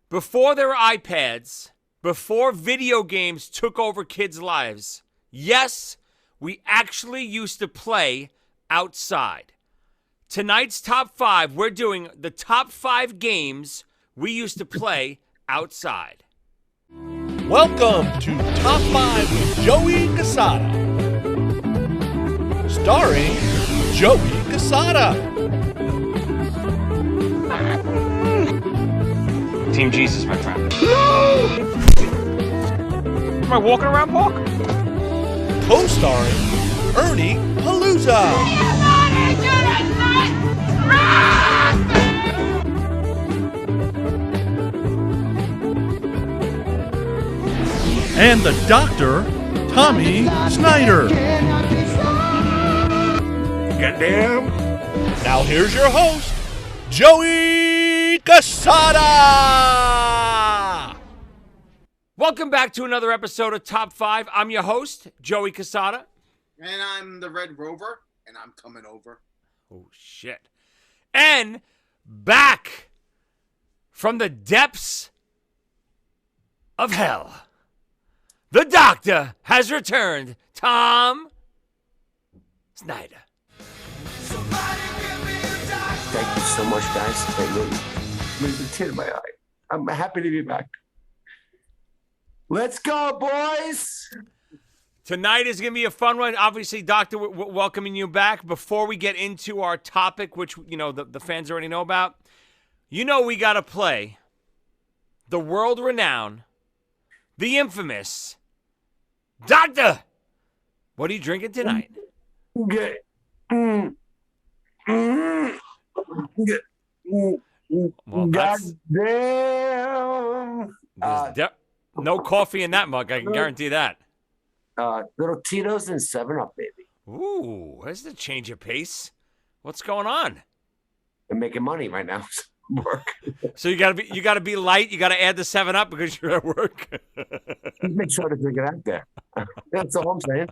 Before there were iPads, before video games took over kids' lives, yes, we actually used to play outside. Tonight's top 5, we're doing the top 5 games we used to play outside. Welcome to Top 5 with Joey Cassata. Starring Joey Cassata. Team Jesus, my friend. Am I walking around park? Co-starring Ernie Palooza. And the Doctor, Tommy Snyder. Goddamn. Now here's your host, Joey Cassata. Welcome back to another episode of Top 5. I'm your host, Joey Cassata. And I'm the Red Rover, and I'm coming over. Oh, shit. And back from the depths of hell, the Doctor has returned, Tom Snyder. Thank you so much, guys. There's a tear in my eye. I'm happy to be back. Let's go, boys. Tonight is going to be a fun one. Obviously, Doctor, welcoming you back. Before we get into our topic, which, you know, the fans already know about, you know we got to play the world-renowned, the infamous Doctor. What are you drinking tonight? Good. Well, God damn. No coffee in that mug. I can guarantee that. Little Tito's and 7-Up, baby. Ooh, that's the change of pace. What's going on? I'm making money right now. Work. So you gotta be light. You gotta add the 7-Up because you're at work. Just make sure to drink it out there. That's all I'm saying.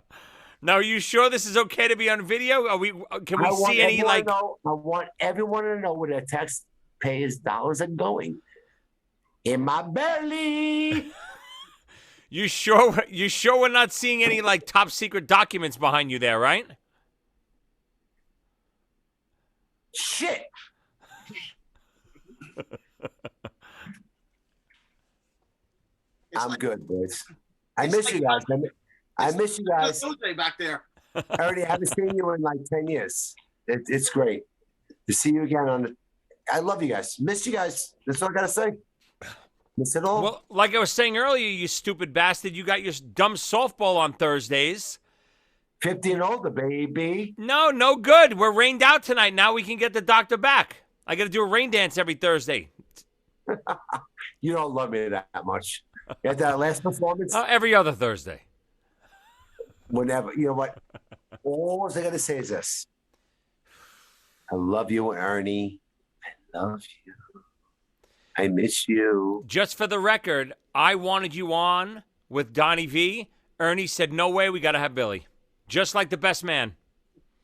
Now, are you sure this is okay to be on video? Can we see any like? I want everyone to know where their taxpayers' dollars are going. In my belly. You sure we're not seeing any like top secret documents behind you there, right? Shit. I'm good, boys. I miss you guys. I miss you guys. Back there. I already haven't seen you in like 10 years. It's great to see you again. I love you guys. Miss you guys. That's all I got to say. Miss it all. Well, like I was saying earlier, you stupid bastard, you got your dumb softball on Thursdays. 50 and older, baby. No good. We're rained out tonight. Now we can get the Doctor back. I got to do a rain dance every Thursday. You don't love me that much. At that last performance? Every other Thursday. Whenever. You know what? All I got to say is this. I love you, Ernie. I love you. I miss you. Just for the record, I wanted you on with Donnie V. Ernie said, no way, we got to have Billy. Just like the best man.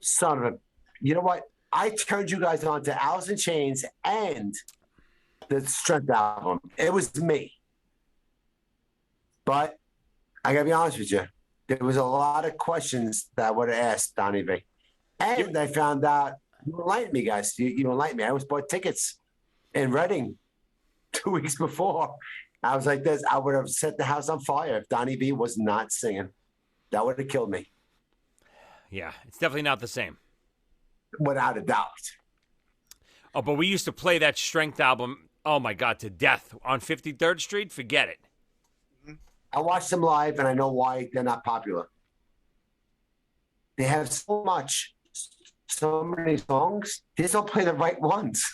Son of a... You know what? I turned you guys on to Alice in Chains and the Strength album. It was me. But I got to be honest with you. There was a lot of questions that I would have asked Donnie V. And I found out you enlightened me, guys. You enlightened me. I almost bought tickets in Reading 2 weeks before. I was like this. I would have set the house on fire if Donnie V was not singing. That would have killed me. Yeah, it's definitely not the same. Without a doubt. Oh, but we used to play that Strength album, oh my God, to death on 53rd Street. Forget it. I watched them live, and I know why they're not popular. They have so many songs. They just don't play the right ones.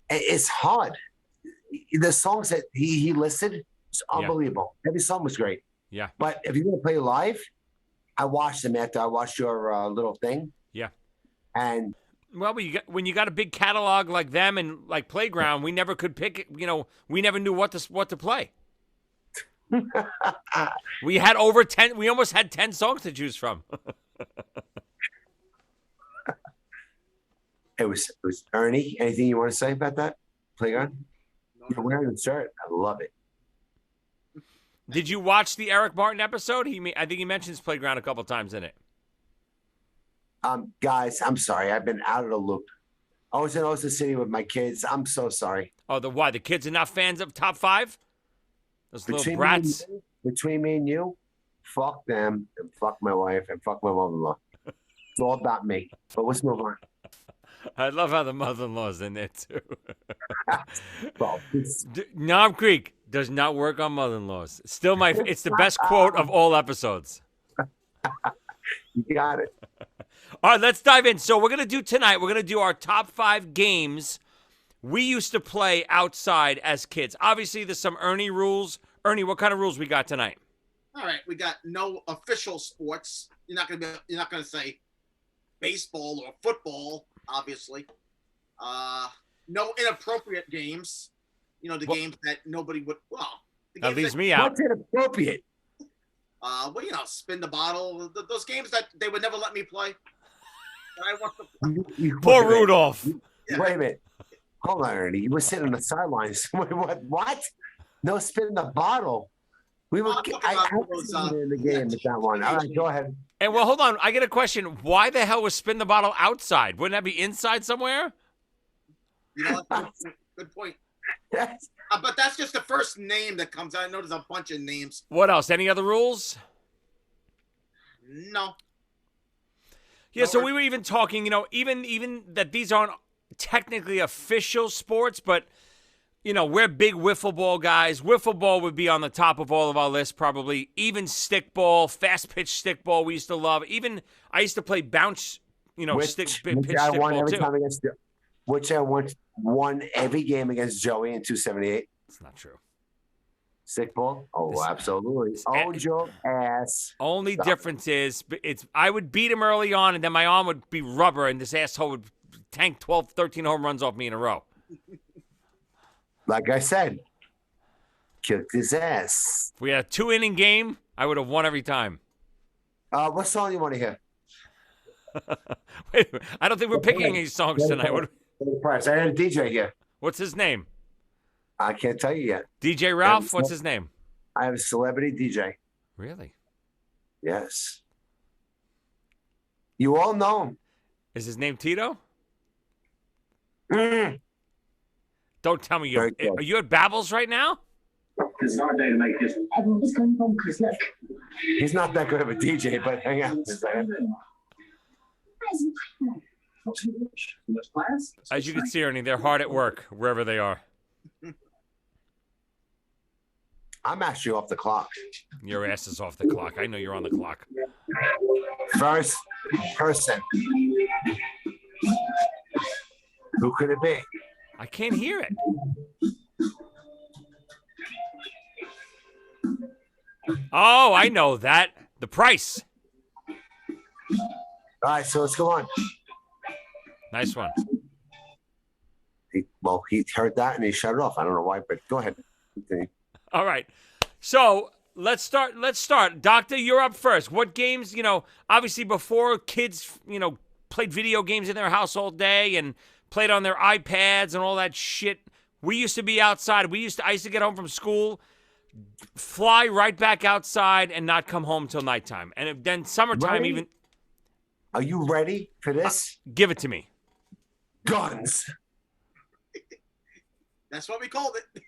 It's hard. The songs that he listed, it's unbelievable. Every song was great. Yeah. But if you're going to play live, I watched them after I watched your little thing. Yeah. And well, when you got a big catalog like them and like Playground, we never could pick it. You know, we never knew what to play. We had over 10. We almost had 10 songs to choose from. It was Ernie. Anything you want to say about that? Playground? You're wearing the shirt. I love it. Did you watch the Eric Martin episode? I think he mentions Playground a couple times in it. Guys, I'm sorry. I've been out of the loop. I was in Ocean City with my kids. I'm so sorry. Oh, why? The kids are not fans of Top 5? Those little brats. Between me and you, fuck them and fuck my wife and fuck my mother-in-law. It's all about me. But let's move on. I love how the mother-in-law's in there, too. Well, Nom Creek does not work on mother-in-laws. Still, it's the best quote of all episodes. You got it. All right, let's dive in. So we're going to do our top 5 games we used to play outside as kids. Obviously, there's some Ernie rules. Ernie, what kind of rules we got tonight? All right, we got no official sports. You're not gonna say baseball or football, obviously. No inappropriate games. You know, games that nobody would. Well, that leaves me out. What's inappropriate? Well, you know, spin the bottle. Those games that they would never let me play. I want to. Poor Rudolph. Yeah. Wait a minute. Hold on, Ernie. You were sitting on the sidelines. What? No, spin the bottle. We were. I was in the game with that one. All right, go ahead. And well, hold on. I get a question. Why the hell was spin the bottle outside? Wouldn't that be inside somewhere? You know, good point. But that's just the first name that comes out. I know there's a bunch of names. What else? Any other rules? No. Yeah, so we were even talking, you know, even that these aren't technically official sports, but, you know, we're big wiffle ball guys. Wiffle ball would be on the top of all of our lists probably. Even stickball, fast pitch stickball we used to love. Even I used to play bounce, you know, pitch stickball too. Which I won every game against Joey in 278. That's not true. Stickball? Oh, absolutely. Oh, your ass. Only difference is I would beat him early on, and then my arm would be rubber, and this asshole would tank 12, 13 home runs off me in a row. Like I said, kicked his ass. If we had a 2-inning game, I would have won every time. What song you want to hear? Wait, I don't think we're picking any songs tonight. Price. I had a DJ here. What's his name? I can't tell you yet. DJ Ralph? What's his name? I have a celebrity DJ. Really? Yes. You all know him. Is his name Tito? Mm. Don't tell me are you at Babel's right now? It's our day to make this. Everyone's going bonkers. Look. He's not that good of a DJ, but hang on a second. As you can see, Ernie, they're hard at work wherever they are. I'm actually off the clock. Your ass is off the clock. I know you're on the clock. First person. Who could it be? I can't hear it. Oh, I know that. The Price. All right, so let's go on. Nice one. He heard that and he shut it off. I don't know why, but go ahead. Continue. All right. So let's start. Doctor, you're up first. What games, you know, obviously before kids, you know, played video games in their house all day and played on their iPads and all that shit. We used to be outside. I used to get home from school, fly right back outside and not come home till nighttime. And then summertime ready? Even. Are you ready for this? Give it to me. Guns. That's what we called it.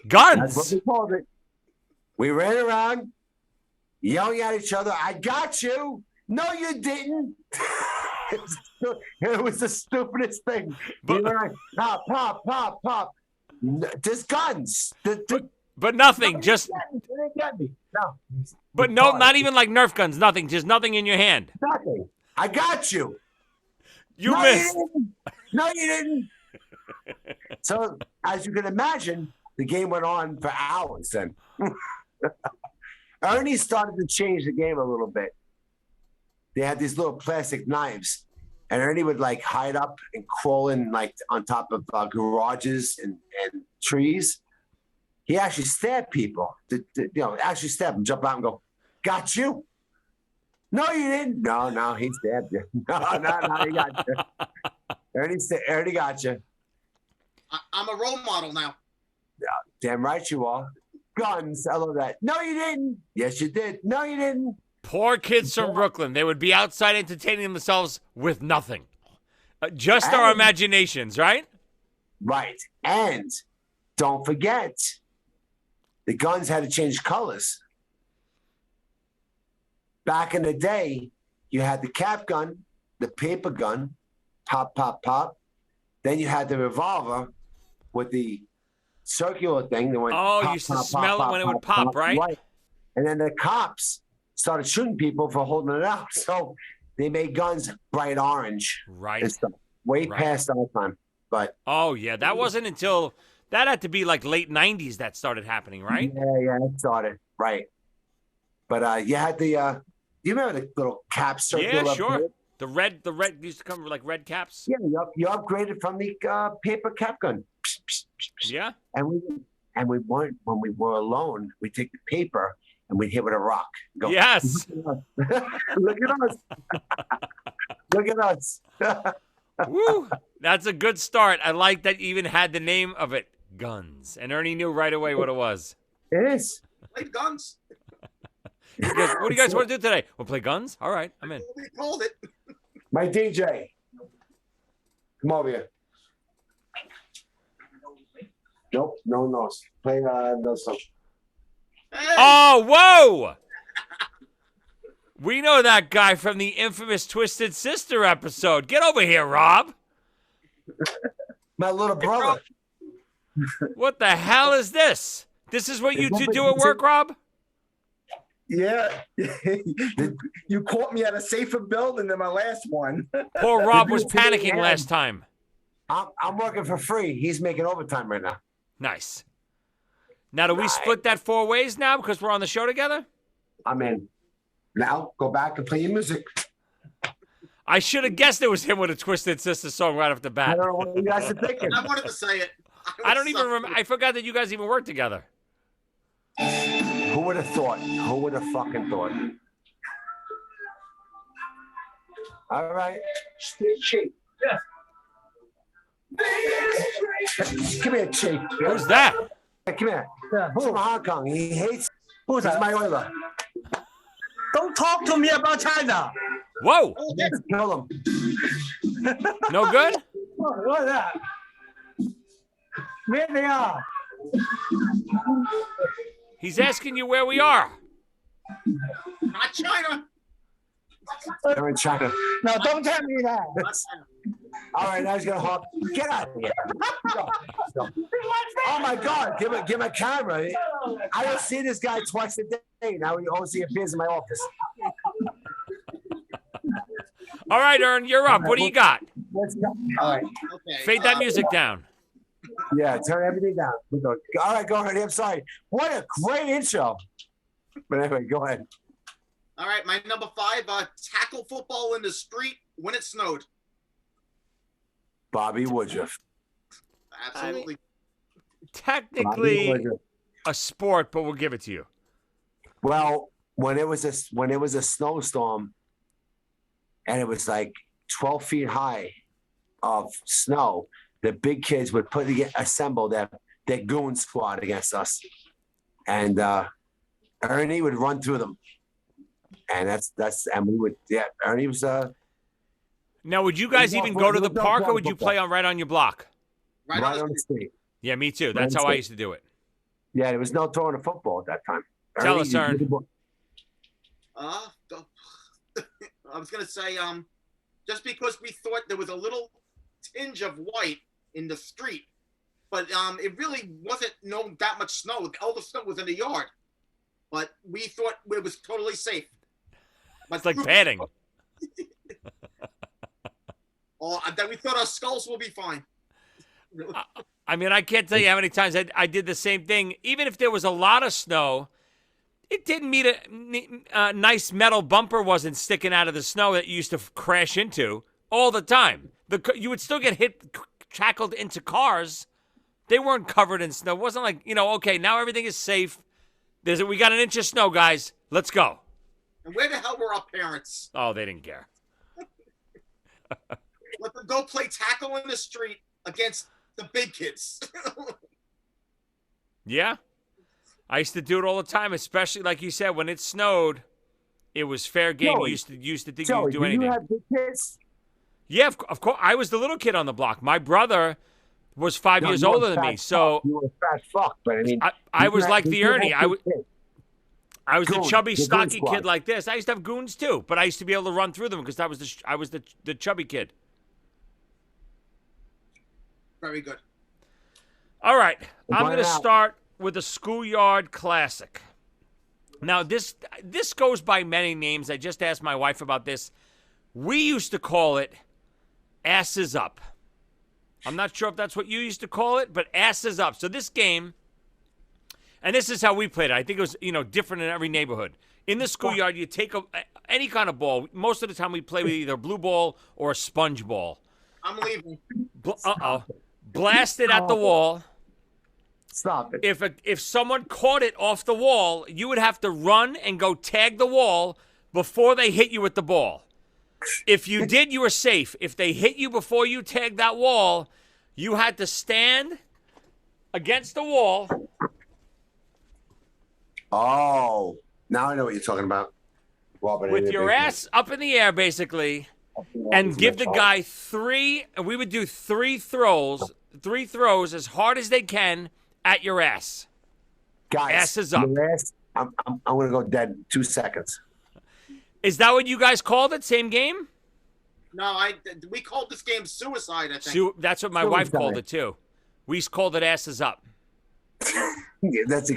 Guns. That's what we called it. We ran around yelling at each other. I got you. No, you didn't. It was the stupidest thing. But, like, pop, pop, pop, pop. Just guns. But nothing. Just. No. But no, not even like Nerf guns. Nothing. Just nothing in your hand. Nothing. I got you. You missed. No, you didn't. So, as you can imagine, the game went on for hours then. Ernie started to change the game a little bit. They had these little plastic knives, and Ernie would like hide up and crawl in like on top of garages and trees. He actually stabbed people. Actually stab them, jump out and go, got you. No, you didn't. No, he stabbed you. No, he got you. Ernie got you. I'm a role model now. Damn right you are. Guns. I love that. No, you didn't. Yes, you did. No, you didn't. Poor kids from Brooklyn. They would be outside entertaining themselves with nothing. Just our imaginations, right? Right. And don't forget, the guns had to change colors. Back in the day, you had the cap gun, the paper gun, pop, pop, pop. Then you had the revolver with the circular thing that went. Oh, pop, you used to pop, smell pop, it when it pop, would pop, right? And then the cops started shooting people for holding it out. So they made guns bright orange. Right. And stuff. Way Right. past our time. But Oh, yeah. That wasn't until, that had to be like late 90s that started happening, right? yeah, it started. Right. But you had the, you remember the little cap circular? Yeah, sure. plate? The red used to come with like red caps. Yeah, you upgraded from the paper cap gun. Yeah. And we weren't, when we were alone, we'd take the paper and we'd hit with a rock. Go, Yes. look at us. Look at us. Woo. That's a good start. I like that you even had the name of it, Guns. And Ernie knew right away what it was. It is. Played guns. He goes, what do you guys want to do today? We'll play Guns? All right, I'm in. We called it. My DJ. Come over here. Nope, no. Play no song. Hey, Oh, whoa! We know that guy from the infamous Twisted Sister episode. Get over here, Rob. My little brother. What the hell is this? This is what you two do at work, Rob? Yeah. You caught me at a safer building than my last one. Poor Rob was panicking last time. I'm working for free. He's making overtime right now. Nice. Now, do we split that 4 ways now because we're on the show together? I'm in. Now, go back and play your music. I should have guessed it was him with a Twisted Sister song right off the I bat. don't know what you guys are thinking. I wanted to say it. I don't even remember. I forgot that you guys even worked together. Who would have thought? Who would have fucking thought? All right. Chief. Come here, Chief. Who's that? Come here. He's from Hong Kong. He hates. Who's He's that? my oiler. Don't talk to me about China. Whoa. Let's kill him. No good? What's that? Where they are? He's asking you where we are. Not China. They're in China. No, don't tell me that. Not China. All right, now he's gonna hop. Get out of here. Go. Oh my God! Give my camera. I don't see this guy twice a day. Now he always appears in my office. All right, Ern, you're up. What do you got? Let's go. All right. Okay. Fade that music down. Yeah, turn everything down. We go. All right, go ahead. I'm sorry. What a great intro. But anyway, go ahead. All right, my number 5, tackle football in the street when it snowed. Bobby Woodruff. Absolutely. Bobby Technically Woodruff. a sport, but we'll give it to you. Well, when it was a snowstorm, and it was like 12 feet high of snow, the big kids would assemble their goon squad against us, and Ernie would run through them, and and we would Ernie was Now, would you guys even go to the park, or would you play right on your block? Right right on on the street. Yeah, me too. That's how I used to do it. Yeah, there was no throwing a football at that time. Tell Ernie, us, you- Ern. I was gonna say, just because we thought there was a little tinge of white in the street, but it really wasn't that much snow. All the snow was in the yard, but we thought it was totally safe. But It's like padding. Then we thought our skulls will be fine. I mean, I can't tell you how many times I did the same thing. Even if there was a lot of snow, it didn't mean a nice metal bumper wasn't sticking out of the snow that you used to crash into all the time. You would still get tackled into cars. They weren't covered in snow. It wasn't like, okay, now everything is safe. We got an inch of snow, guys. Let's go. And where the hell were our parents? Oh, they didn't care. Let them go play tackle in the street against the big kids. Yeah. I used to do it all the time, especially like you said, when it snowed, it was fair game. Joey, You used to think Joey, you could do anything. you have big kids? Yeah, of course. I was the little kid on the block. My brother was 5 No, years you were older a than me, fat so fuck. You were a fat fuck, but I mean, I you was had- like you the did have Ernie. big kids. I was the Goon, chubby, the goon stocky squad. kid like this. I used to have goons too, but I used to be able to run through them because I was the chubby kid. Very good. All right, I'm Run going to it out. start with a Schoolyard classic. Now this goes by many names. I just asked my wife about this. We used to call it asses up. I'm not sure if that's what you used to call it, but asses up. So this game, and this is how we played it. I think it was, different in every neighborhood. In the schoolyard, you take any kind of ball. Most of the time, we play with either a blue ball or a sponge ball. I'm leaving. Blast it at the wall. Stop it. If someone caught it off the wall, you would have to run and go tag the wall before they hit you with the ball. If you did, you were safe. If they hit you before you tagged that wall, you had to stand against the wall. Oh, now I know what you're talking about. With your ass up in the air, basically, and give the guy three. And we would do three throws as hard as they can at your ass. Guys, asses up. your ass, I'm gonna go dead in 2 seconds. Is that what you guys called it? Same game? No, we called this game suicide. I think. That's what my wife Suicide. called it too. We called it asses up. Yeah, that's.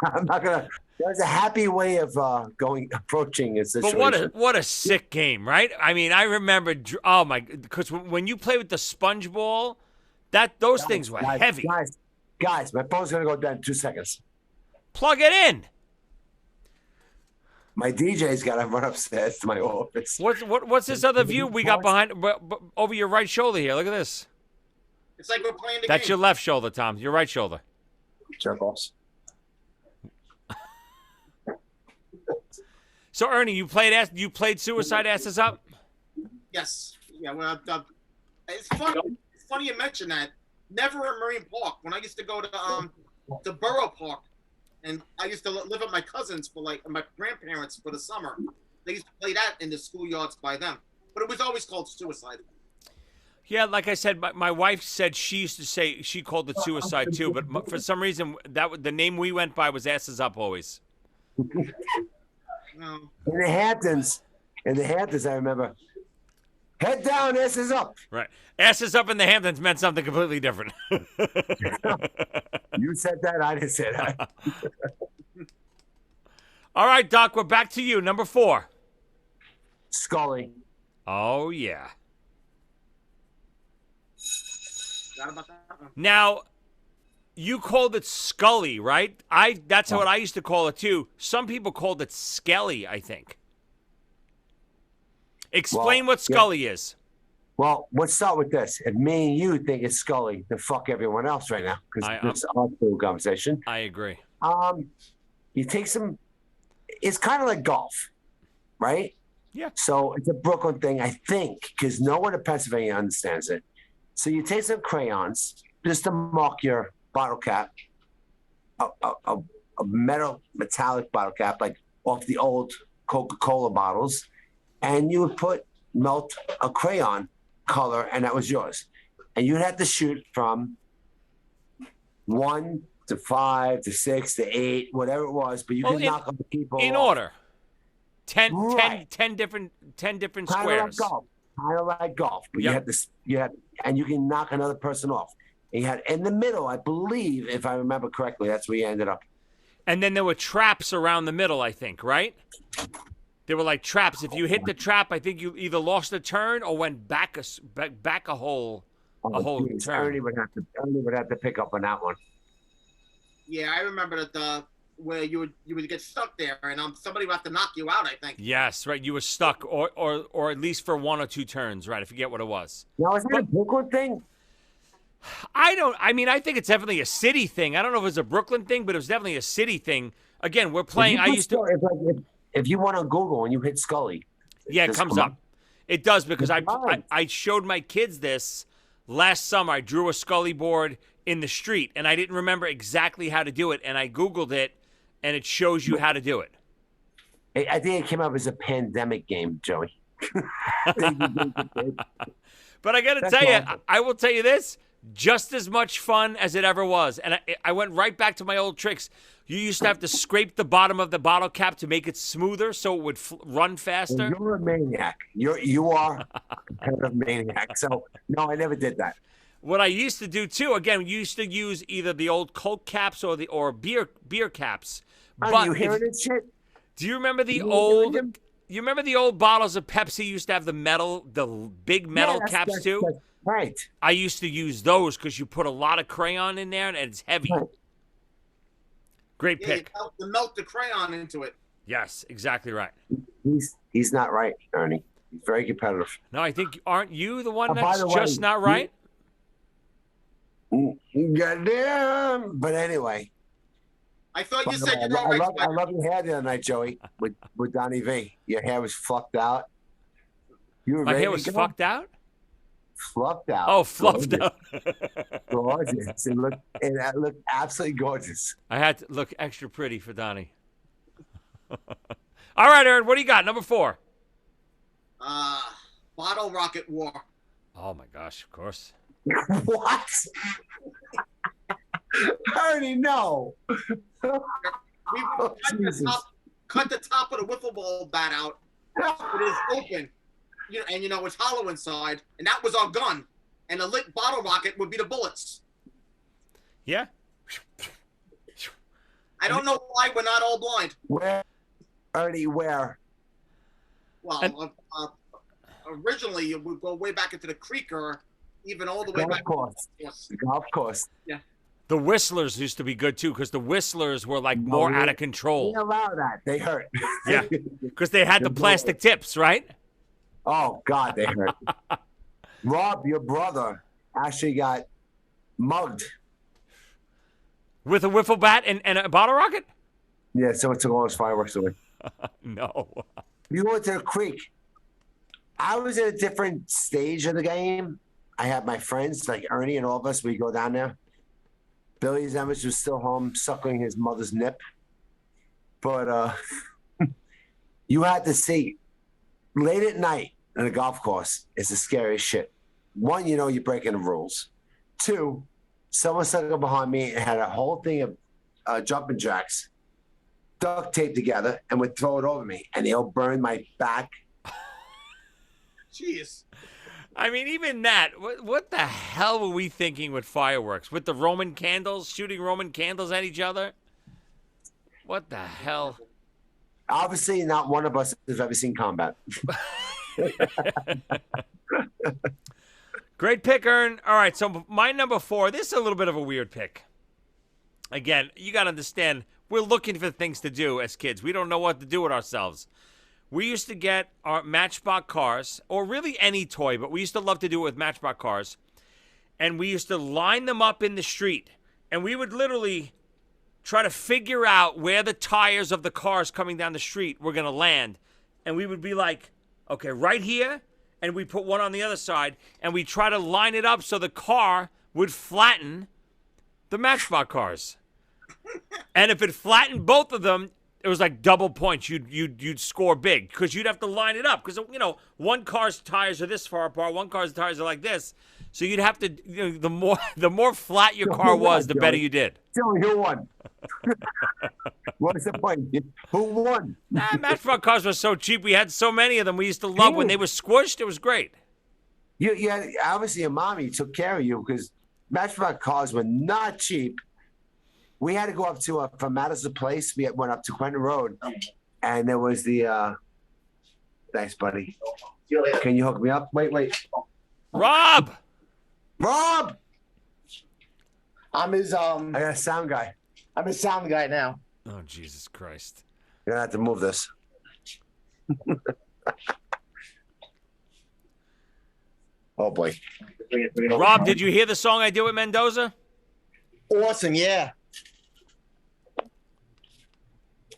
I'm not gonna. There's a happy way of approaching a situation. But what a sick game, right? I mean, I remember. Oh my! Because when you play with the sponge ball, those things were heavy. Guys, my phone's gonna go dead in 2 seconds. Plug it in. My DJ's got to run upstairs to my office. What's this other view we got behind over your right shoulder here? Look at this. It's like we're playing the That's game. your left shoulder, Tom. Your right shoulder. Jerk offs. So Ernie, you played Suicide Asses Up? Yes. Yeah. Well, it's funny. It's funny you mention that. Never at Marine Park. When I used to go to Borough Park, and I used to live with my cousins for my grandparents for the summer. They used to play that in the schoolyards by them, but it was always called suicide. Yeah, like I said, my wife said she used to say she called it Suicide too, but for some reason the name we went by was Asses Up always. No. In the Hamptons, I remember. Head down, asses up. Right. Asses Up in the Hamptons meant something completely different. You said that, I didn't say that. All right, Doc, we're back to you. Number 4. Scully. Oh, yeah. Forgot about that one. Now, you called it Scully, right? That's what I used to call it, too. Some people called it Skelly, I think. Explain what Scully is. Well, let's start with this. If me and you think it's Scully, then fuck everyone else right now, because it's our full conversation. I agree. You take some. It's kind of like golf, right? Yeah. So it's a Brooklyn thing, I think, because no one in Pennsylvania understands it. So you take some crayons just to mark your bottle cap, a metallic bottle cap, like off the old Coca-Cola bottles, and you would melt a crayon color, and that was yours. And you'd have to shoot from 1 to 5 to 6 to 8, whatever it was, but you could knock other people in off. order. 10 different Kind squares. of like golf, but you had, and you can knock another person off. And you had in the middle, I believe, if I remember correctly, that's where you ended up. And then there were traps around the middle, I think, right? There were like traps. If you hit the trap, I think you either lost a turn or went back a whole Geez, turn. Ernie would have to pick up on that one. Yeah, I remember that where you would get stuck there, and somebody would have to knock you out. I think. Yes, right. You were stuck, or at least for 1 or 2 turns, right? I forget what it was. Now, is that a Brooklyn thing? I think it's definitely a city thing. I don't know if it was a Brooklyn thing, but it was definitely a city thing. Again, we're playing. If you went on Google and you hit Scully. Yeah, it comes up. It does, because I showed my kids this last summer. I drew a Scully board in the street, and I didn't remember exactly how to do it, and I Googled it, and it shows you how to do it. I think it came up as a pandemic game, Joey. But I got to That's tell you, awful. I will tell you this, just as much fun as it ever was. And I went right back to my old tricks. You used to have to scrape the bottom of the bottle cap to make it smoother so it would run faster. You're a maniac. You are a competitive maniac. So, no, I never did that. What I used to do, too, again, we used to use either the old Coke caps or beer caps. Are you hearing this shit? Do you remember the You old... hearing him? You remember the old bottles of Pepsi used to have the big metal caps too? That's right. I used to use those because you put a lot of crayon in there and it's heavy. Right. Great Yeah, pick. you melt the crayon into it. Yes, exactly right. He's not right, Ernie. He's very competitive. No, I think, aren't you the one By that's the way, just not right? Goddamn. But anyway. I thought By you the said way, you're all right. I love your hair the other night, Joey, with Donnie V. Your hair was fluffed out. You were My ready hair to was go? fucked out? Fluffed out. Oh, fluffed Gorgeous. out. Gorgeous. It looked absolutely gorgeous. I had to look extra pretty for Donnie. All right, Aaron, what do you got? Number 4. Bottle rocket war. Oh, my gosh, of course. What? Ernie, no. We Oh, Jesus. cut the top of the wiffle ball bat out. So it is open. And it's hollow inside. And that was our gun. And the lit bottle rocket would be the bullets. Yeah? I don't know why we're not all blind. Where? Ernie, where? Well, originally it would go way back into the creek or even all the way Golf back. course. Yes. Golf course. The Whistlers used to be good, too, because the Whistlers were, like, more out of control. They allow that. They hurt. Yeah, because they had the plastic tips, right? Oh, God, they hurt. Rob, your brother, actually got mugged. With a wiffle bat and a bottle rocket? Yeah, so it took all his fireworks away. No. You went to the creek. I was in a different stage of the game. I had my friends, like Ernie and all of us, we go down there. Billy Zemeckis was still home suckling his mother's nip. But you had to see, late at night on a golf course is the scariest shit. One, you're breaking the rules. 2, someone stuck up behind me and had a whole thing of jumping jacks duct taped together and would throw it over me. And they'll burn my back. Jeez. I mean, even that, what the hell were we thinking with fireworks? With the Roman candles, shooting Roman candles at each other? What the hell? Obviously, not one of us has ever seen combat. Great pick, Ern. All right, so my number 4, this is a little bit of a weird pick. Again, you got to understand, we're looking for things to do as kids. We don't know what to do with ourselves. We used to get our Matchbox cars, or really any toy, but we used to love to do it with Matchbox cars. And we used to line them up in the street. And we would literally try to figure out where the tires of the cars coming down the street were going to land. And we would be like, okay, right here. And we put one on the other side. And we try to line it up so the car would flatten the Matchbox cars. And if it flattened both of them, it was like double points. You'd score big because you'd have to line it up because one car's tires are this far apart, one car's tires are like this. So you'd have to the more flat your car was, the better you did. Joey, who won? What is the point? Who won? Matchbox cars were so cheap. We had so many of them. We used to love when they were squished. It was great. You had, obviously your mommy took care of you because Matchbox cars were not cheap. We had to go up to from Madison Place. We went up to Quentin Road, and there was the. Thanks, buddy. Can you hook me up? Wait. Rob. I'm his I got a sound guy. I'm his sound guy now. Oh, Jesus Christ. You're gonna have to move this. Oh boy. Rob, did you hear the song I did with Mendoza? Awesome, yeah.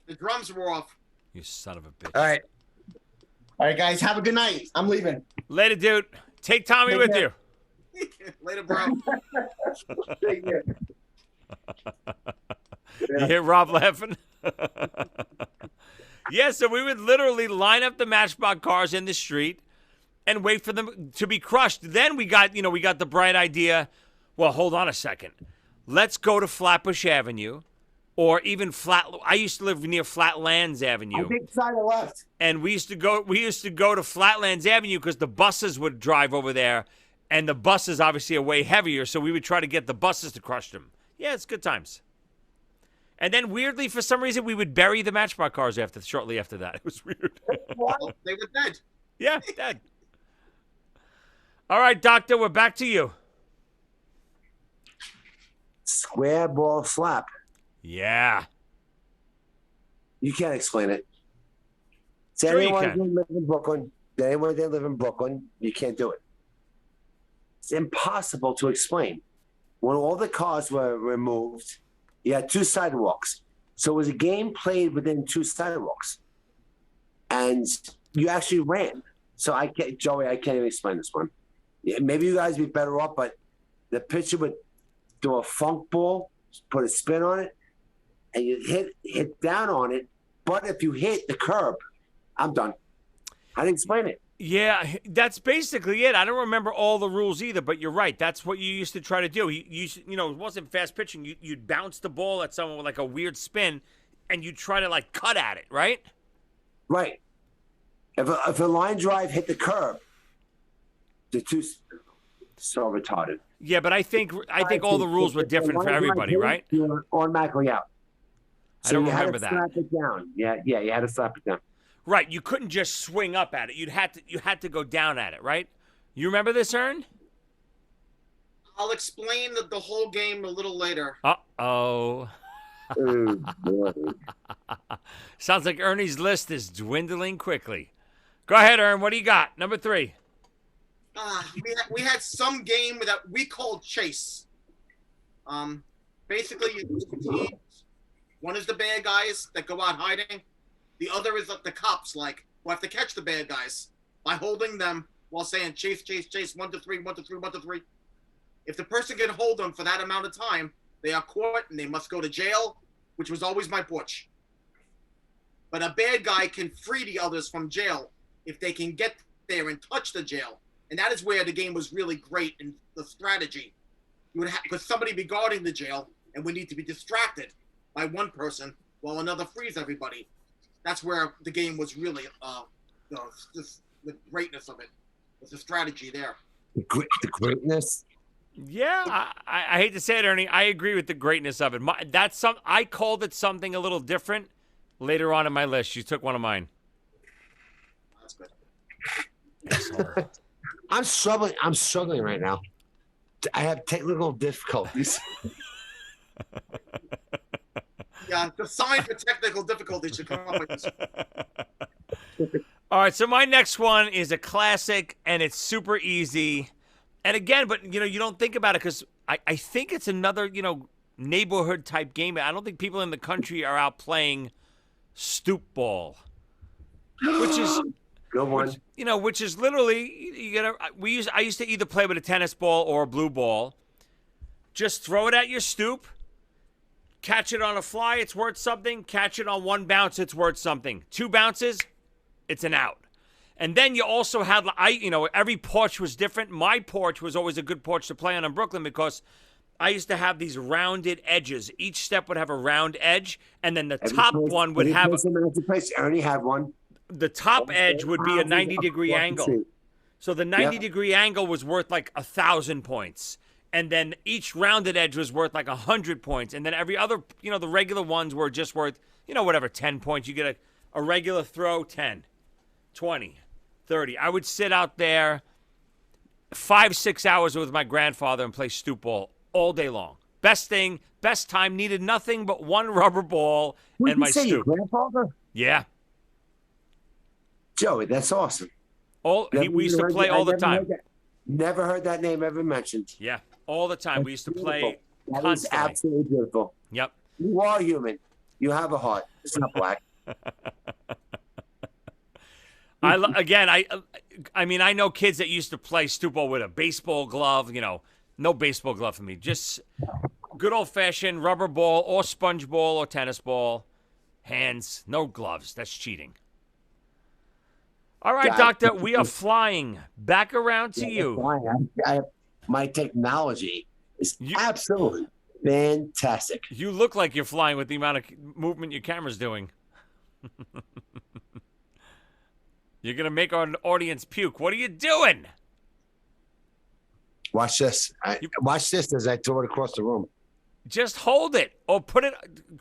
The drums were off. You son of a bitch. All right, guys, have a good night. I'm leaving. Later, dude. Take Tommy Take with care. Later, bro. You hear Rob laughing? Yeah, so we would literally line up the Matchbox cars in the street and wait for them to be crushed. Then we got the bright idea, well, hold on a second. Let's go to Flatbush Avenue or even I used to live near Flatlands Avenue. I think side left. And we used to go to Flatlands Avenue because the buses would drive over there, and the buses obviously are way heavier, so we would try to get the buses to crush them. Yeah, it's good times. And then weirdly, for some reason, we would bury the Matchbox cars shortly after that. It was weird. Well, they were dead. Yeah, dead. All right, Doctor, we're back to you. Square ball slap. Yeah. You can't explain it. Sure you anyone can. that live in Brooklyn, anyone that live in Brooklyn, you can't do it. It's impossible to explain. When all the cars were removed, you had 2 sidewalks. So it was a game played within 2 sidewalks. And you actually ran. So Joey, I can't even explain this one. Yeah, maybe you guys would be better off, but the pitcher would do a funk ball, put a spin on it, and you hit down on it. But if you hit the curb, I'm done. How do you explain it? Yeah, that's basically it. I don't remember all the rules either, but you're right. That's what you used to try to do. It wasn't fast pitching. You'd bounce the ball at someone with like a weird spin, and you'd try to like cut at it, right? Right. If a line drive hit the curb, the 2 so retarded. Yeah, but I think all the rules were different for everybody, right? You were automatically out. I don't remember you that. had to slap it down. Yeah, you had to slap it down. Right, you couldn't just swing up at it. You had to go down at it, right? You remember this, Ern? I'll explain the whole game a little later. Uh-oh. Oh, boy. Sounds like Ernie's list is dwindling quickly. Go ahead, Ern. What do you got? Number 3. We had some game that we called chase. Basically, you teams. One is the bad guys that go out hiding. The other is the cops, who have to catch the bad guys by holding them while saying chase, chase, chase, 1 to 3, 1 to 3, 1 to 3. If the person can hold them for that amount of time, they are caught and they must go to jail, which was always my porch. But a bad guy can free the others from jail if they can get there and touch the jail. And that is where the game was really great in the strategy. You would have, because somebody be guarding the jail, and we need to be distracted by one person while another frees everybody. That's where the game was really, the greatness of it was the strategy there. The greatness. Yeah, I hate to say it, Ernie. I agree with the greatness of it. I called it something a little different later on in my list. You took one of mine. That's good. Asshole. I'm struggling right now. I have technical difficulties. Yeah, the sign for technical difficulties should come up with this. All right, so my next one is a classic, and it's super easy. And again, but you don't think about it because I think it's another neighborhood type game. I don't think people in the country are out playing Stoop ball, which is Good one. which is literally I used to either play with a tennis ball or a blue ball. Just throw it at your stoop. Catch it on a fly, it's worth something. Catch it on 1 bounce, it's worth something. 2 bounces, it's an out. And then you also had, every porch was different. My porch was always a good porch to play on in Brooklyn because I used to have these rounded edges. Each step would have a round edge, and then the top one would have. Ernie had one. The top edge would be a 90-degree angle. So the 90-degree angle was worth like 1,000 points. And then each rounded edge was worth like 100 points. And then every other, the regular ones were just worth, 10 points. You get a regular throw, 10, 20, 30. I would sit out there 5-6 hours with my grandfather and play stoop ball all day long. Best time, needed nothing but 1 rubber ball and my stoop. Your grandfather? Yeah. Joey, that's awesome. We used to play all the time. Never heard that name ever mentioned. Yeah, all the time. We used to play That constantly. is absolutely beautiful. Yep. You are human. You have a heart. It's not black. I mean, I know kids that used to play stoop ball with a baseball glove. You know, no baseball glove for me. Just good old fashioned rubber ball or sponge ball or tennis ball. Hands, no gloves. That's cheating. All right, Doctor, we are flying back around to you. My technology is absolutely fantastic. You look like you're flying with the amount of movement your camera's doing. You're going to make our audience puke. What are you doing? Watch this. Watch this as I throw it across the room. Just hold it or put it,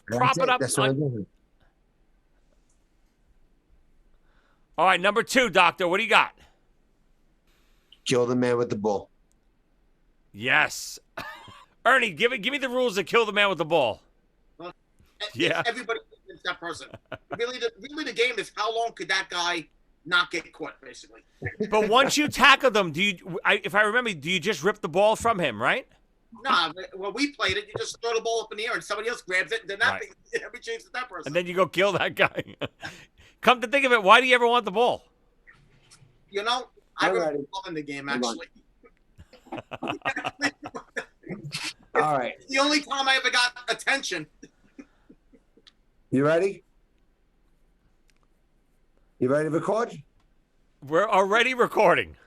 prop it up. That's what I'm doing. All right, number 2, Doctor. What do you got? Kill the man with the ball. Yes. Ernie, give me the rules to kill the man with the ball. Well, yeah. Everybody is that person. Really, the game is how long could that guy not get caught, basically. But once you tackle them, if I remember, do you just rip the ball from him, right? Nah, when we played it, you just throw the ball up in the air and somebody else grabs it, and then every chance is that person. And then you go kill that guy. Come to think of it, why do you ever want the ball? You know, I remember loving the game, actually. All right. It's the only time I ever got attention. You ready? You ready to record? We're already recording.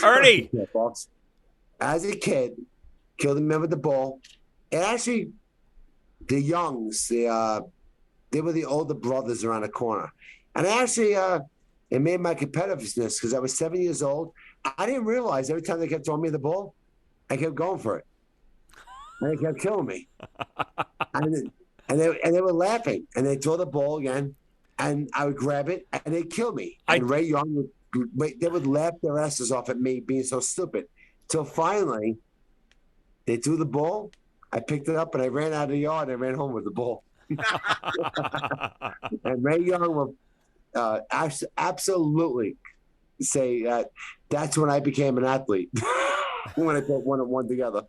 Ernie. Yeah, folks. As a kid, killed the man with the ball. And actually, the Youngs, they were the older brothers around the corner. And actually, it made my competitiveness because I was 7 years old. I didn't realize every time they kept throwing me the ball, I kept going for it. And they kept killing me. and they were laughing. And they'd throw the ball again, and I would grab it, and they'd kill me. And Ray Young, they would laugh their asses off at me being so stupid. Till finally, they threw the ball. I picked it up, and I ran out of the yard, and I ran home with the ball. And Ray Young will absolutely say that's when I became an athlete. When I put 1 and 1 together.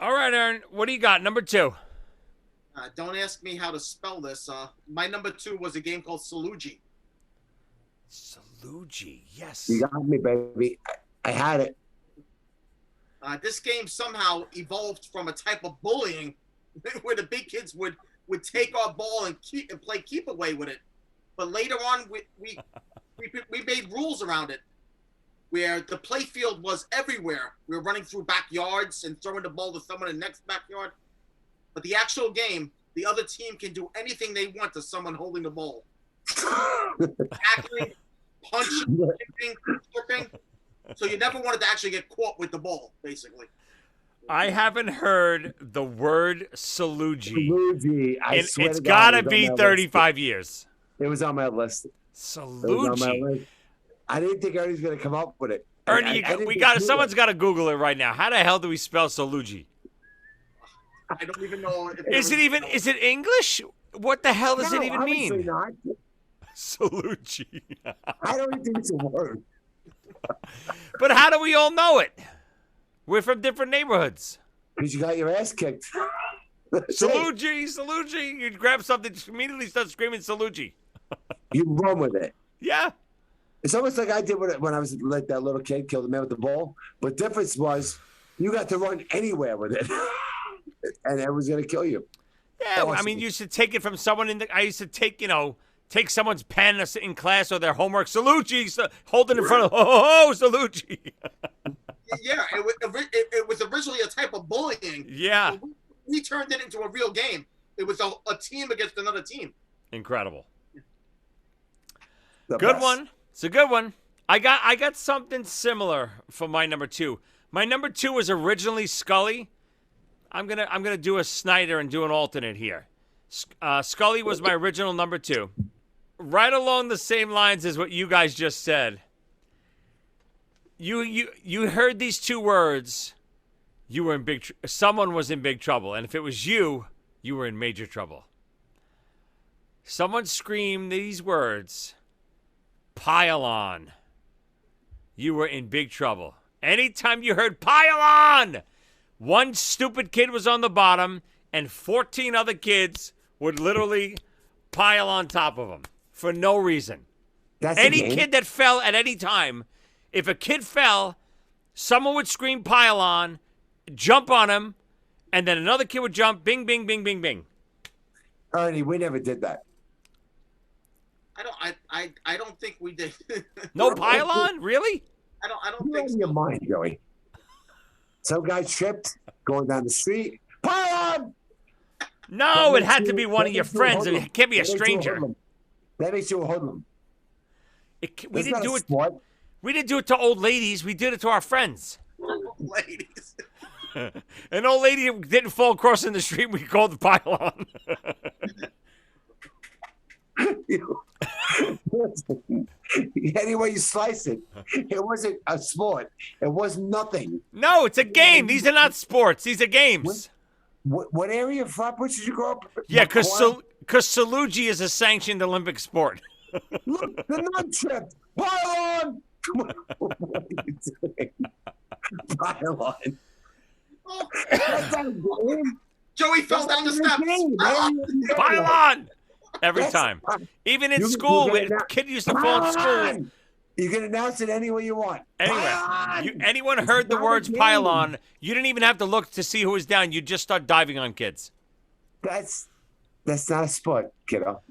All right, Aaron, what do you got? Number 2. Don't ask me how to spell this. My number 2 was a game called Salugi. Salugi, yes. You got me, baby. I had it. This game somehow evolved from a type of bullying where the big kids would take our ball and play keep away with it. But later on, we made rules around it, where the play field was everywhere. We were running through backyards and throwing the ball to someone in the next backyard. But the actual game, the other team can do anything they want to someone holding the ball. Tackling, punching, kicking, stripping. So you never wanted to actually get caught with the ball, basically. I haven't heard the word Salugi. Salugi. It's got to be 35 years. It was on my list. Salugi. I didn't think Ernie's going to come up with it. Ernie, someone's got to Google it right now. How the hell do we spell Salugi? I don't even know. Is it English? What the hell does it even mean? Not. Salugi. I don't even think it's a word. But how do we all know it? We're from different neighborhoods. Because you got your ass kicked. Salugi. You grab something, immediately start screaming Salugi. You run with it. Yeah. It's almost like I did when I was like that little kid, killed the man with the ball. But difference was you got to run anywhere with it. And it was going to kill you. Yeah, awesome. I mean, you used to take it from someone I used to take someone's pen in class or their homework. Salugi, hold it in front of, Salugi. Yeah, it was originally a type of bullying. Yeah. We turned it into a real game. It was a team against another team. Incredible. The good best. one. It's a good one. I got something similar for my number 2. My number 2 was originally Scully. I'm gonna do a Snyder and do an alternate here. Scully was my original number 2. Right along the same lines as what you guys just said. You heard these 2 words. You were in someone was in big trouble, and if it was you were in major trouble. Someone screamed these words. Pile on. You were in big trouble. Anytime you heard pile on, one stupid kid was on the bottom, and 14 other kids would literally pile on top of him for no reason. That's a Any game. kid that fell at any time, if a kid fell, someone would scream pile on, jump on him, and then another kid would jump, bing, bing, bing, bing, bing. Ernie, we never did that. I don't think we did. No pile on? Really? I don't You're think out of so. your mind, Joey. Some guy tripped going down the street. Pile on! No, it had to be one of your friends. It can't be a stranger. That makes you a hoodlum. We That's didn't not do a it. sport. We didn't do it to old ladies. We did it to our friends. Ladies. An old lady didn't fall across in the street. We called the pile Listen, any way you slice it, it wasn't a sport. It was nothing. No, it's a game. These are not sports. These are games. What area of Flatbush did you grow up? Yeah, because McCoy? Salugi is a sanctioned Olympic sport. Look, the nun tripped. Pile on! What are you doing? Pile on. Oh, That's not a game. Joey fell down the steps. Pile on! Every That's time. not- Even in You- school, you a get it kid used to fall in Pile school. on! You can announce it any way you want. Pile on! Anyway, anyone It's heard the not a words game. pile on, you didn't even have to look to see who was down. You just start diving on kids. That's not a sport, kiddo.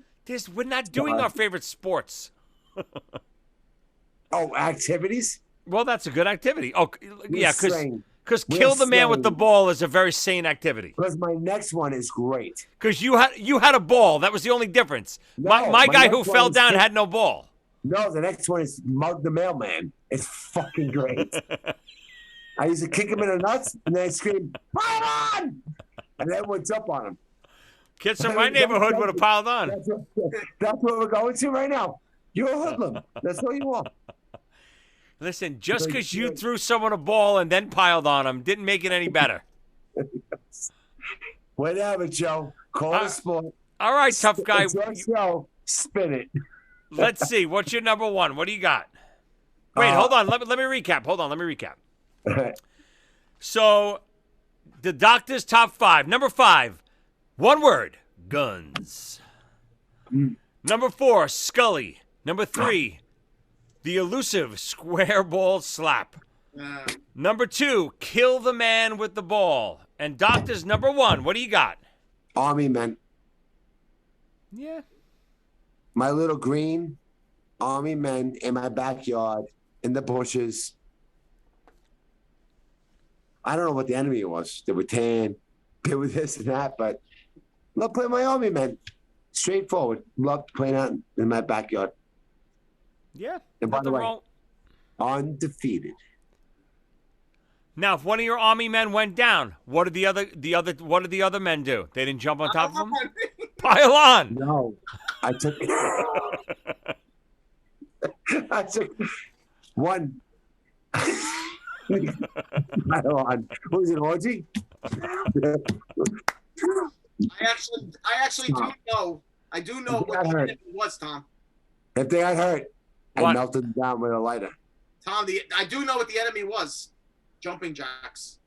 We're not doing our favorite sports. Oh, activities? Well, that's a good activity. Oh, yeah, sane. because We're kill the man with the sane. ball is a very sane activity. Because my next one is great. Because you had a ball. That was the only difference. My No, my my guy who next one fell is down kill- had no ball. No, the next one is Mug the Mailman. It's fucking great. I used to kick him in the nuts, and then I scream, pile on! And everyone jump on him. Kids from my neighborhood would have piled on. That's what we're going to right now. You're a hoodlum. That's what you want. Listen, just because you threw someone a ball and then piled on them didn't make it any better. Whatever, Joe. Call it a sport. All right, tough guy. It's your show. Spin it. Let's see. What's your number one? What do you got? Wait, hold on. Let me recap. Hold on. Let me recap. So, the Doctor's top 5. Number 5, one word, guns. Number 4, Scully. Number 3, the elusive square ball slap. Number 2, kill the man with the ball. And Doctor's number 1. What do you got? Army men. Yeah. My little green army men in my backyard, in the bushes. I don't know what the enemy was. They were tan, they were this and that, but love playing my army men. Straightforward. Love playing out in my backyard. Yeah. And by the nothing way, wrong. undefeated. Now, if one of your army men went down, what did the other men do? They didn't jump on top of him? Pile on. No, I took I took one. What was it, orgy? I actually do know. I do know what the enemy was, Tom. If they got hurt, I What? melted them down with a lighter. Tom, I do know what the enemy was. Jumping jacks.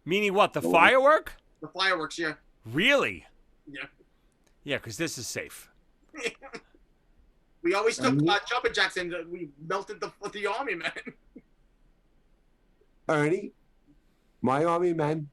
Meaning what? The firework? The fireworks, yeah. Really? Yeah. Yeah, because this is safe. We always took jumping jacks and we melted the army men. Ernie, my army men.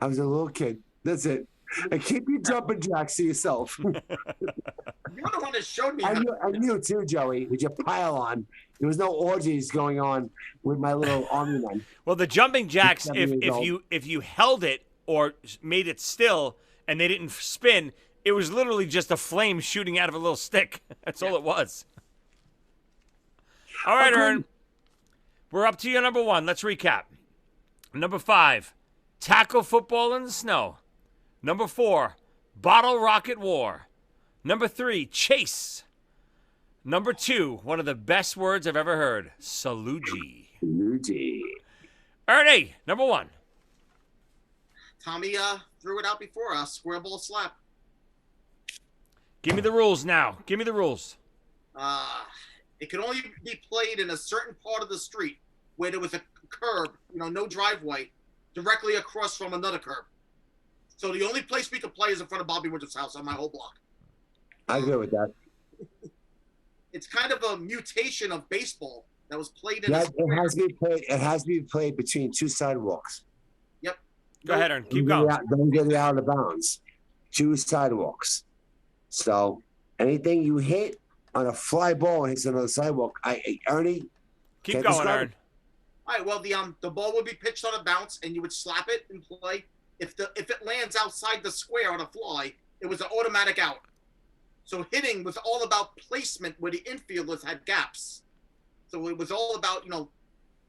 I was a little kid. That's it. And keep your jumping jacks to yourself. You're the one that showed me. I knew too, Joey, with your pile on. There was no orgies going on with my little army men. Well, the jumping jacks, 7 years old. if you held it or made it still and they didn't spin, it was literally just a flame shooting out of a little stick. That's all it was. All right, Okay. Ern. We're up to your number 1. Let's recap. Number 5, tackle football in the snow. Number 4, bottle rocket war. Number 3, chase. Number 2, one of the best words I've ever heard, salugi. Luigi. Ernie, number 1. Tommy threw it out before us. Square ball slap. Give me the rules now. Give me the rules. It could only be played in a certain part of the street where there was a curb, no driveway, directly across from another curb. So the only place we could play is in front of Bobby Woodruff's house on my whole block. I agree with that. It's kind of a mutation of baseball that was played in. Yeah, a it square. has to be played. It has to be played between two sidewalks. Yep. Go ahead, Ern. Keep going. Don't get it out of bounds. Two sidewalks. So anything you hit on a fly ball and hits another sidewalk, Ernie. Keep can't going, describe Ern. All right. Well, the ball would be pitched on a bounce, and you would slap it and play. If it lands outside the square on a fly, it was an automatic out. So hitting was all about placement where the infielders had gaps. So it was all about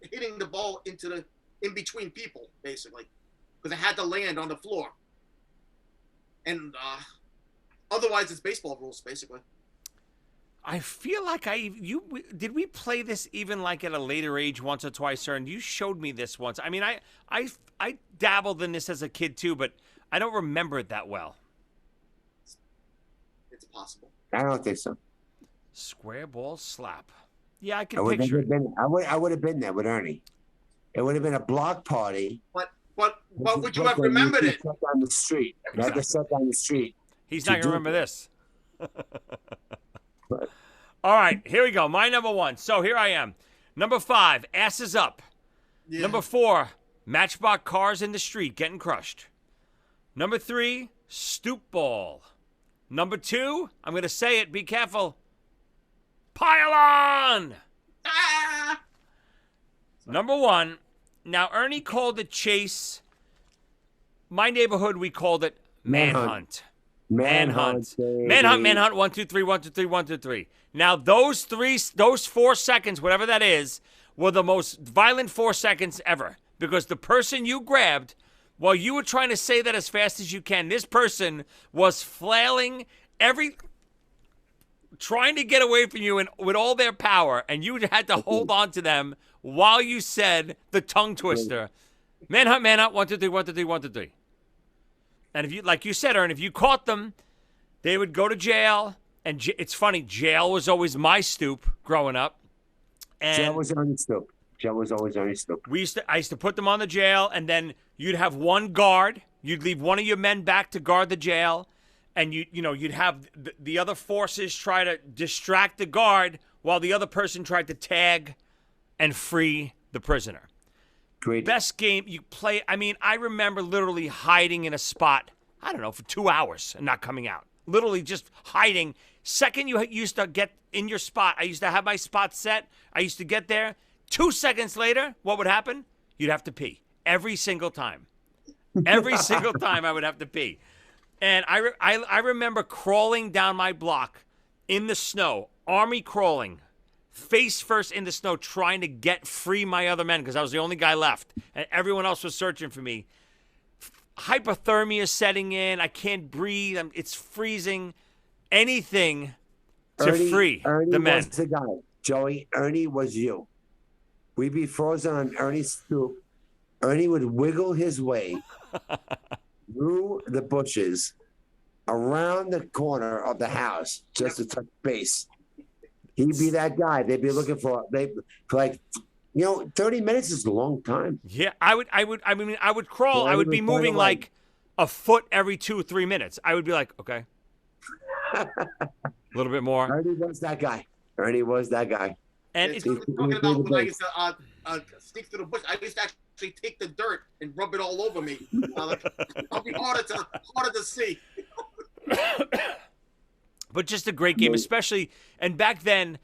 hitting the ball in between people basically, because it had to land on the floor. And otherwise, it's baseball rules basically. I feel like did we play this even like at a later age once or twice, sir? And you showed me this once. I mean, I dabbled in this as a kid too, but I don't remember it that well. It's possible. I don't think so. Square ball slap. Yeah, I can I would picture it. I would have been there with Ernie. It would have been a block party. But would you have remembered it? Set down the street. Like I set down the street. He's not going to remember this. All right, here we go. My number one. So here I am. Number 5, asses up. Yeah. Number 4, matchbox cars in the street getting crushed. Number 3, stoop ball. Number 2, I'm going to say it, be careful, pile on. Ah! Number 1, now Ernie called it chase. My neighborhood, we called it manhunt. Manhunt. Manhunt, 1, 2, 3, 1, 2, 3, 1, 2, 3. Now, those 4 seconds, whatever that is, were the most violent 4 seconds ever. Because the person you grabbed, while you were trying to say that as fast as you can, this person was flailing trying to get away from you with all their power, and you had to hold on to them while you said the tongue twister. Manhunt, 1, 2, 3, 1, 2, 3, 1, 2, 3. And if you, like you said, Ern, if you caught them, they would go to jail. And it's funny, jail was always my stoop growing up. And Jail was Ernie's stoop. Jail was always Ernie's stoop. I used to put them on the jail, and then you'd have one guard. You'd leave one of your men back to guard the jail, and you'd have the other forces try to distract the guard while the other person tried to tag and free the prisoner. Great. Best game you play. I mean, I remember literally hiding in a spot, I don't know, for 2 hours and not coming out. Literally just hiding. Second you used to get in your spot, I used to have my spot set. I used to get there. 2 seconds later, what would happen? You'd have to pee. Every single time. Every single time I would have to pee. And I remember crawling down my block in the snow, army crawling, face first in the snow, trying to get free my other men because I was the only guy left. And everyone else was searching for me. Hypothermia setting in. I can't breathe. It's freezing. Anything to free Ernie the men. was the guy. Joey, Ernie was you. We'd be frozen on Ernie's stoop. Ernie would wiggle his way through the bushes around the corner of the house just to touch base. He'd be that guy. They'd be looking for 30 minutes is a long time. Yeah, I would crawl. I would be moving like a foot every 2 or 3 minutes. I would be like, okay. A little bit more. Ernie was that guy. Ernie was that guy. And It's talking about when I used to sneak through the bush. I used to actually take the dirt and rub it all over me. It'll be harder to see. But just a great game, especially, and back then,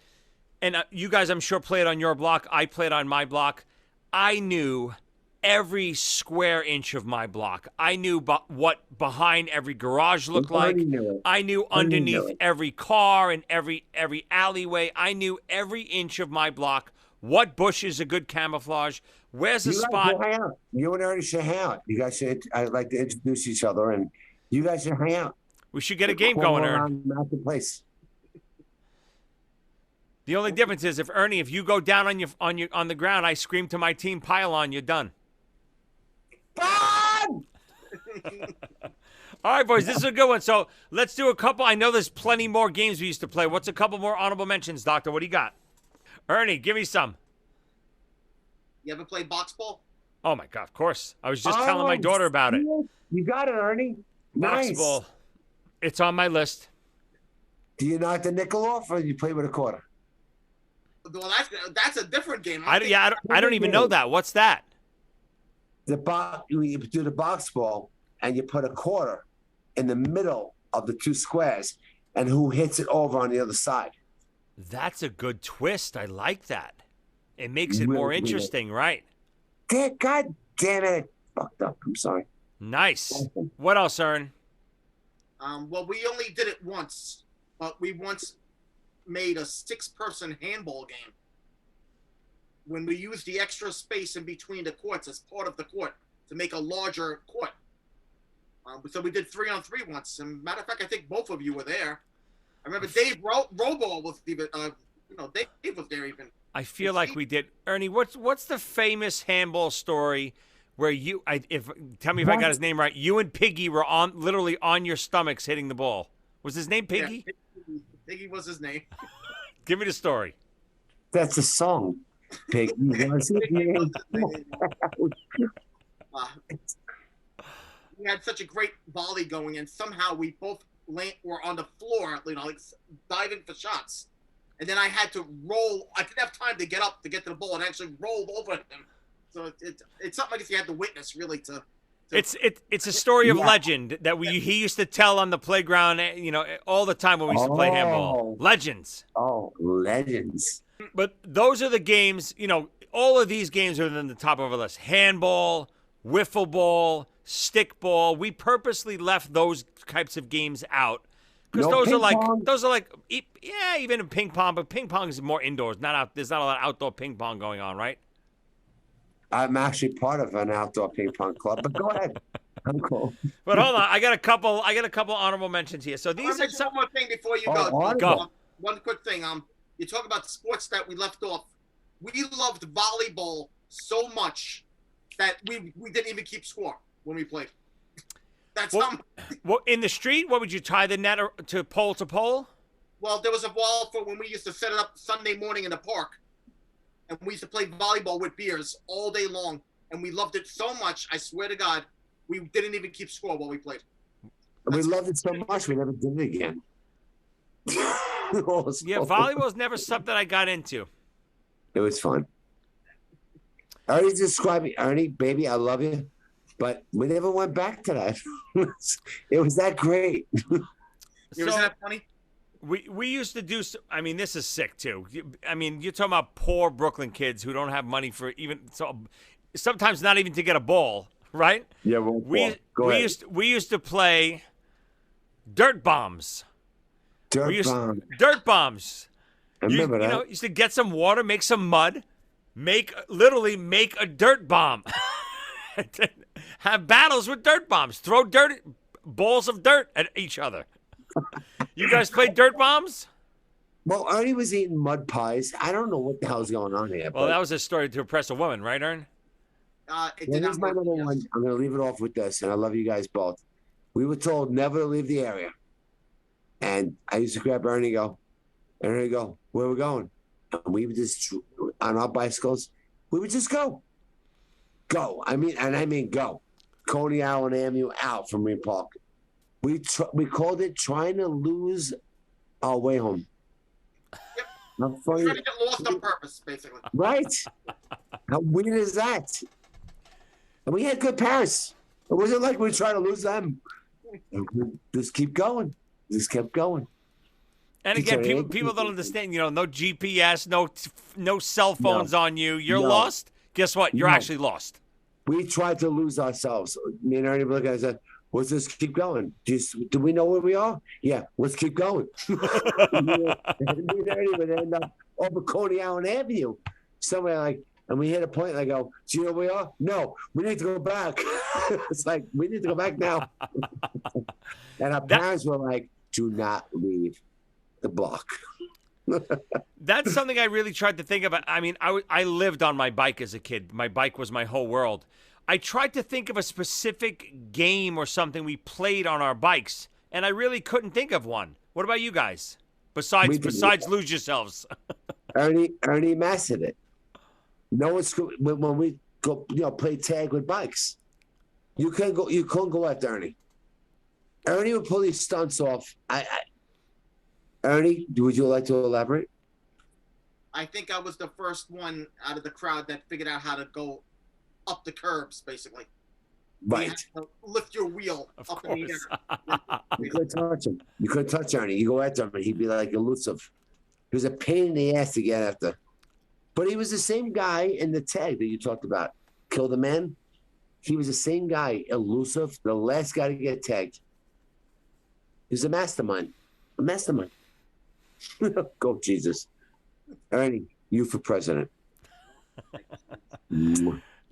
and you guys I'm sure played on your block, I played on my block. I knew every square inch of my block. I knew what behind every garage looked like. I knew underneath every car and every alleyway. I knew every inch of my block. What bush is a good camouflage? Where's the spot? Hang out. You and Ernie should hang out. You guys should. I'd like to introduce each other, and you guys should hang out. We should get a game going, Ernie. Place. The only difference is if you go down on the ground, I scream to my team, pile on, you're done. Fun! All right, boys, this is a good one. So let's do a couple. I know there's plenty more games we used to play. What's a couple more honorable mentions, Doctor? What do you got? Ernie, give me some. You ever play box ball? Oh, my God, of course. I was just telling my daughter about it. You got it, Ernie. Box Nice. ball. It's on my list. Do you knock the nickel off, or you play with a quarter? Well, that's a different game. I don't even know that. What's that? The box, you do the box ball, and you put a quarter in the middle of the two squares, and who hits it over on the other side. That's a good twist. I like that. It makes it Really more weird. interesting, right? God damn it! I fucked up. I'm sorry. Nice. What else, Ern? Well, we only did it once, but we once made a 6-person handball game when we used the extra space in between the courts as part of the court to make a larger court. So we did 3-on-3 once. And matter of fact, I think both of you were there. I remember Dave Robo was even, Dave was there even. I feel like we did. Ernie, what's the famous handball story where tell me if I got his name right. You and Piggy were literally on your stomachs hitting the ball. Was his name Piggy? Yeah, Piggy was his name. Give me the story. That's a song. Piggy was his name. We had such a great volley going, and somehow we both were on the floor, like diving for shots. And then I had to roll. I didn't have time to get up to get to the ball and actually rolled over him. So it's something like you had to witness, really, to It's a story of legend that he used to tell on the playground, all the time when we used to play handball. Legends. Oh, legends. But those are the games, all of these games are in the top of our list. Handball, wiffle ball, stickball. We purposely left those types of games out because those are like, even in ping pong, but ping pong is more indoors. There's not a lot of outdoor ping pong going on, right? I'm actually part of an outdoor ping pong club, but go ahead. I'm cool. But hold on, I got a couple honorable mentions here. So these are one more thing before you go. One quick thing. You talk about sports that we left off. We loved volleyball so much that we didn't even keep score when we played. Well, in the street, what would you tie the net to pole to pole? Well, there was a wall for when we used to set it up Sunday morning in the park. And we used to play volleyball with beers all day long. And we loved it so much, I swear to God, we didn't even keep score while we played. We loved it so much, we never did it again. Volleyball was never something I got into. It was fun. Ernie described me. Ernie, baby, I love you. But we never went back to that. It was that great. Wasn't that funny? We used to do. This is sick too. You're talking about poor Brooklyn kids who don't have money for sometimes not even to get a ball, right? Yeah, we used to play dirt bombs. Dirt bombs. I remember that. You used to get some water, make some mud, literally make a dirt bomb. Have battles with dirt bombs. Throw balls of dirt at each other. You guys play dirt bombs? Well, Ernie was eating mud pies. I don't know what the hell's going on here. Well, that was a story to impress a woman, right, Ern? Here's my number one. I'm going to leave it off with this, and I love you guys both. We were told never to leave the area. And I used to grab Ernie and go, where are we going? And we would just, on our bicycles, we would just go. Go. I mean go. Coney Island Avenue out from Marine Park. We called it trying to lose our way home. Yep. How funny. Trying to get lost on purpose, basically. Right. How weird is that? And we had good parents. It wasn't like we were trying to lose them. Just keep going. Just kept going. And again, people don't understand, no GPS, no cell phones on you. You're lost. Guess what? You're actually lost. We tried to lose ourselves. Me and Ernie looked at it and said, let's just keep going. Do we know where we are? Yeah, let's keep going. Me and Ernie would end up over Coney Island Avenue, somewhere and we hit a point and I go, do you know where we are? No, we need to go back. It's like, we need to go back now. And our parents were like, do not leave the block. That's something I really tried to think about. I lived on my bike as a kid. My bike was my whole world. I tried to think of a specific game or something we played on our bikes, and I really couldn't think of one. What about you guys? Besides lose yourselves. Ernie mastered it. No one's when we go, play tag with bikes. You couldn't go after Ernie. Ernie would pull these stunts off. Ernie, would you like to elaborate? I think I was the first one out of the crowd that figured out how to go up the curbs, basically. You Right. had to lift your wheel Of up in the course. air. You couldn't touch him. You couldn't touch Ernie. You go after him, and he'd be like elusive. He was a pain in the ass to get after. But he was the same guy in the tag that you talked about. Kill the man. He was the same guy, elusive, the last guy to get tagged. He was a mastermind. A mastermind. Go, Jesus. Ernie, you for president.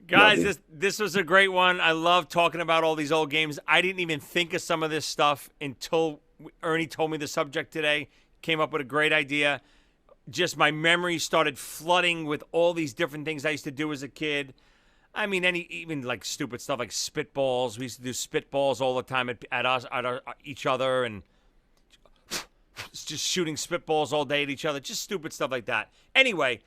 Guys, Love you. this was a great one. I love talking about all these old games. I didn't even think of some of this stuff until Ernie told me the subject today. Came up with a great idea. Just my memory started flooding with all these different things I used to do as a kid. I mean, even like stupid stuff like spitballs. We used to do spitballs all the time at each other, and just shooting spitballs all day at each other. Just stupid stuff like that. Anyway,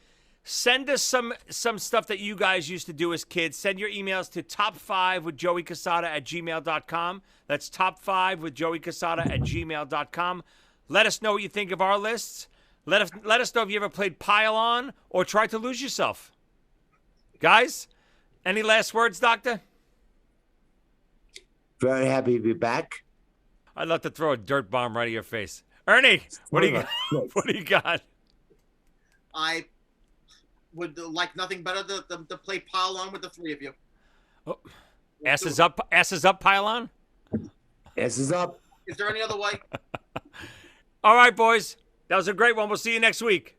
send us some stuff that you guys used to do as kids. Send your emails to top5withjoeycassata@gmail.com. That's top5withjoeycassata@gmail.com. Let us know what you think of our lists. Let us know if you ever played Pile On or tried to lose yourself. Guys, any last words, Doctor? Very happy to be back. I'd love to throw a dirt bomb right at your face. Ernie, what do you got? What do you got? I would like nothing better than to play Pile On with the three of you. Oh, asses up, Pile On? Ass is up. Is there any other way? All right, boys. That was a great one. We'll see you next week.